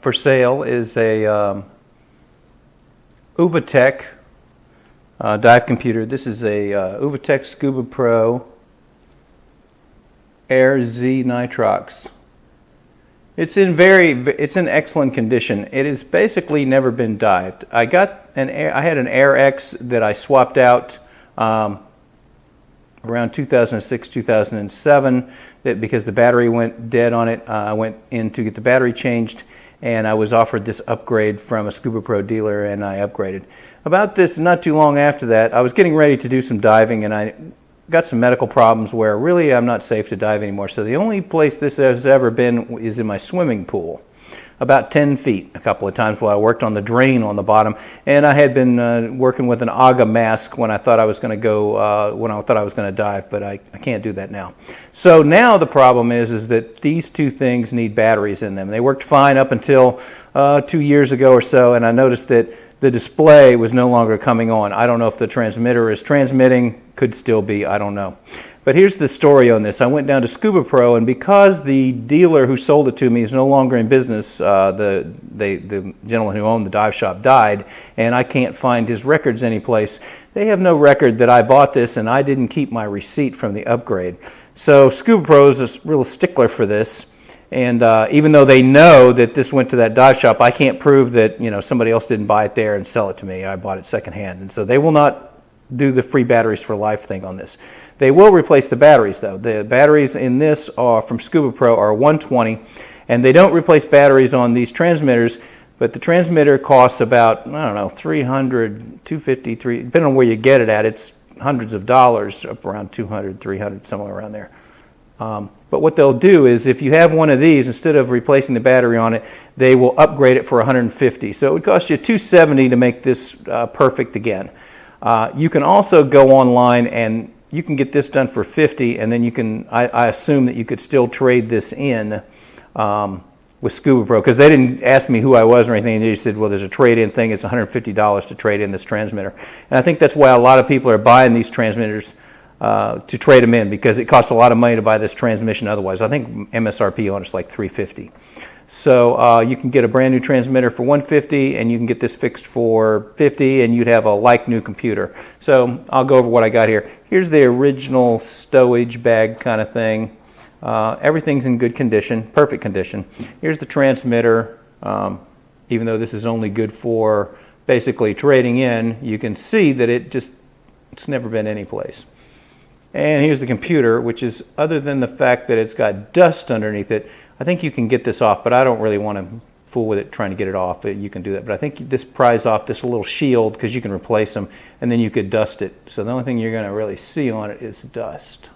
for sale is a Uwatec dive computer. This is a Uwatec Scubapro Air Z Nitrox. It's in excellent condition. It has basically never been dived. I had an Air X that I swapped out around 2006, 2007, because the battery went dead on it. I went in to get the battery changed, and I was offered this upgrade from a Scubapro dealer, and I upgraded. About this, not too long after that, I was getting ready to do some diving, and I got some medical problems where really I'm not safe to dive anymore. So the only place this has ever been is in my swimming pool, about 10 feet a couple of times while I worked on the drain on the bottom. And I had been working with an AGA mask when I thought I was going to go, when I thought I was going to dive, but I can't do that now. So now the problem is that these two things need batteries in them. They worked fine up until 2 years ago or so, and I noticed that the display was no longer coming on. I don't know if the transmitter is transmitting, could still be, I don't know. But here's the story on this. I went down to Scubapro, and because the dealer who sold it to me is no longer in business, the gentleman who owned the dive shop died, and I can't find his records anyplace. They have no record that I bought this, and I didn't keep my receipt from the upgrade. So Scubapro is a real stickler for this. And even though they know that this went to that dive shop, I can't prove that somebody else didn't buy it there and sell it to me. I bought it secondhand, and so they will not do the free batteries for life thing on this. They will replace the batteries though. The batteries in this are from Scubapro are 120, and they don't replace batteries on these transmitters. But the transmitter costs about, I don't know, $300, $250, depending on where you get it at. It's hundreds of dollars, up around $200, $300, somewhere around there. But what they'll do is, if you have one of these, instead of replacing the battery on it, they will upgrade it for $150. So it would cost you $270 to make this perfect again. You can also go online and you can get this done for $50, and then you can. I assume that you could still trade this in with Scubapro, because they didn't ask me who I was or anything. They just said, well, there's a trade-in thing. It's $150 to trade in this transmitter, and I think that's why a lot of people are buying these transmitters. To trade them in, because it costs a lot of money to buy this transmission otherwise. I think MSRP on it's like $350. So you can get a brand new transmitter for $150, and you can get this fixed for $50, and you'd have a like new computer. So I'll go over what I got here. Here's the original stowage bag kind of thing. Everything's in good condition, perfect condition. Here's the transmitter. Even though this is only good for basically trading in, you can see that it's never been any place. And here's the computer, which is, other than the fact that it's got dust underneath it, I think you can get this off, but I don't really want to fool with it trying to get it off. You can do that, but I think this pries off this little shield, because you can replace them, and then you could dust it. So the only thing you're going to really see on it is dust.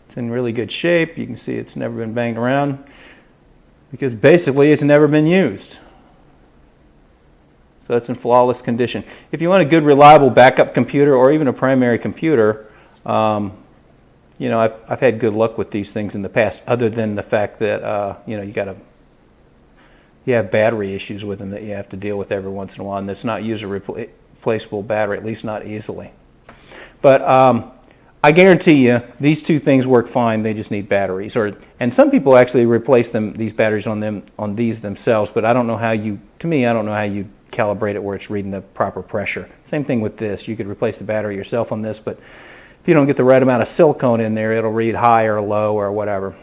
It's in really good shape. You can see it's never been banged around, because basically it's never been used. So it's in flawless condition. If you want a good, reliable backup computer, or even a primary computer, I've had good luck with these things in the past, other than the fact that you have battery issues with them that you have to deal with every once in a while, and that's not user replaceable battery, at least not easily. But I guarantee you these two things work fine. They just need batteries, and some people actually replace these batteries on these themselves. But I don't know how you calibrate it where it's reading the proper pressure. Same thing with this. You could replace the battery yourself on this, but if you don't get the right amount of silicone in there, it'll read high or low or whatever.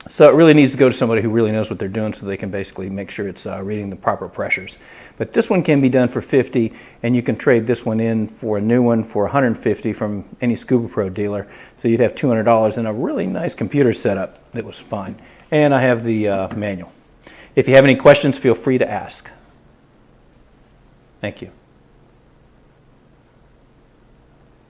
So it really needs to go to somebody who really knows what they're doing, so they can basically make sure it's reading the proper pressures. But this one can be done for $50, and you can trade this one in for a new one for $150 from any Scubapro dealer. So you'd have $200 and a really nice computer setup that was fine. And I have the manual. If you have any questions, feel free to ask. Thank you.